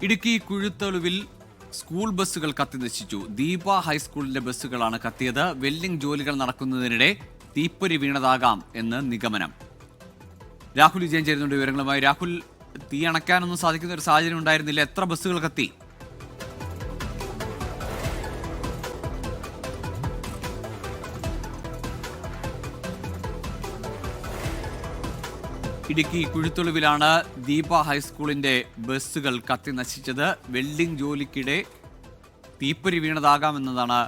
Idukki കുഴുത്തളുവിൽ school ബസ്സുകൾ കത്തിനശിച്ചു. Deepa ഹൈസ്കൂളിന്റെ ബസ്സുകളാണ് കത്തിയത്. Welding ജോലികൾ നടക്കുന്നതിനിടെ തീപ്പൊരി വീണതാകാം എന്ന് നിഗമനം. രാഹുൽ വിജയൻ ചേരുന്നുണ്ട് വിവരങ്ങളുമായി. രാഹുൽ, തീ അണയ്ക്കാനൊന്നും സാധിക്കുന്ന ഒരു സാഹചര്യം ഉണ്ടായിരുന്നില്ല. എത്ര ബസ്സുകൾ കത്തി? ഇടുക്കി കുഴുത്തുളുവിലാണ് ദീപ ഹൈസ്കൂളിന്റെ ബസ്സുകൾ കത്തി നശിച്ചത്. വെൽഡിംഗ് ജോലിക്കിടെ തീപ്പൊരി വീണതാകാമെന്നതാണ്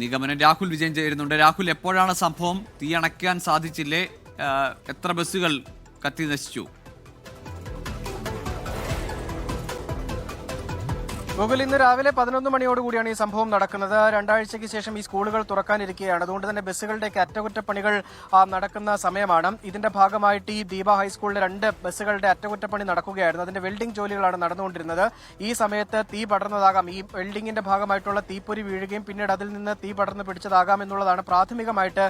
നിഗമനം. രാഹുൽ വിജയൻ ചേരുന്നുണ്ട്. രാഹുൽ, എപ്പോഴാണ് സംഭവം? തീ അണയ്ക്കാൻ സാധിച്ചില്ലേ? എത്ര ബസ്സുകൾ കത്തി നശിച്ചു? ഗൂഗിൾ ഇന്ന് രാവിലെ 11 മണിയോടുകൂടിയാണ് ഈ സംഭവം നടക്കുന്നത്. രണ്ടാഴ്ചയ്ക്ക് ശേഷം ഈ സ്കൂളുകൾ തുറക്കാനിരിക്കുകയാണ്. അതുകൊണ്ട് തന്നെ ബസ്സുകളുടെയൊക്കെ അറ്റകുറ്റപ്പണികൾ നടക്കുന്ന സമയമാണ്. ഇതിന്റെ ഭാഗമായിട്ട് ഈ ദീപ ഹൈസ്കൂളിലെ 2 ബസ്സുകളുടെ അറ്റകുറ്റപ്പണി നടക്കുകയായിരുന്നു. അതിന്റെ വെൽഡിംഗ് ജോലികളാണ് നടന്നുകൊണ്ടിരുന്നത്. ഈ സമയത്ത് തീ പടർന്നതാകാം. ഈ വെൽഡിങ്ങിന്റെ ഭാഗമായിട്ടുള്ള തീപ്പൊരി വീഴുകയും പിന്നീട് അതിൽ നിന്ന് തീ പടർന്ന് പിടിച്ചതാകാം എന്നുള്ളതാണ് പ്രാഥമികമായിട്ട്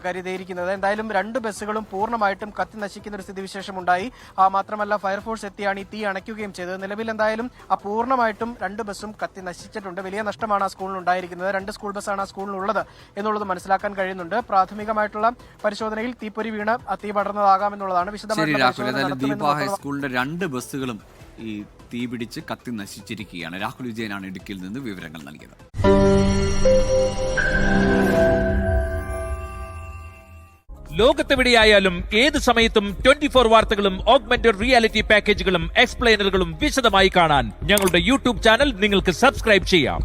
കരുതിയിരിക്കുന്നത്. എന്തായാലും 2 ബസ്സുകളും പൂർണ്ണമായിട്ടും കത്തി നശിക്കുന്ന ഒരു സ്ഥിതിവിശേഷം ഉണ്ടായി. മാത്രമല്ല ഫയർഫോഴ്സ് എത്തിയാണ് ഈ തീ അണയ്ക്കുകയും ചെയ്തത്. നിലവിൽ എന്തായാലും പൂർണ്ണമായിട്ടും 2 ബസ്സും കത്തി നശിച്ചിട്ടുണ്ട്. വലിയ നഷ്ടമാണ് ആ സ്കൂളിൽ ഉണ്ടായിരിക്കുന്നത്. 2 സ്കൂൾ ബസ്സാണ് ആ സ്കൂളിലുള്ളത് എന്നുള്ളത് മനസ്സിലാക്കാൻ കഴിയുന്നുണ്ട്. പ്രാഥമികമായിട്ടുള്ള പരിശോധനയിൽ തീപ്പൊരി വീണ് തീ പടർന്നതാകാമെന്നുള്ളതാണ്. വിശദമായിട്ടുള്ള ദീപ ഹൈസ്കൂളിന്റെ 2 ബസ്സുകളും ഈ തീ പിടിച്ച് കത്തി നശിച്ചിരിക്കുകയാണ്. രാഹുൽ വിജയനാണ് ഇടുക്കിയിൽ നിന്ന് വിവരങ്ങൾ നൽകിയത്. ലോകത്തെവിടെയായാലും ഏത് സമയത്തും 24 വാർത്തകളും ഓഗ്മെന്റഡ് റിയാലിറ്റി പാക്കേജുകളും എക്സ്പ്ലെയിനറുകളും വിശദമായി കാണാൻ ഞങ്ങളുടെ യൂട്യൂബ് ചാനൽ നിങ്ങൾക്ക് സബ്സ്ക്രൈബ് ചെയ്യാം.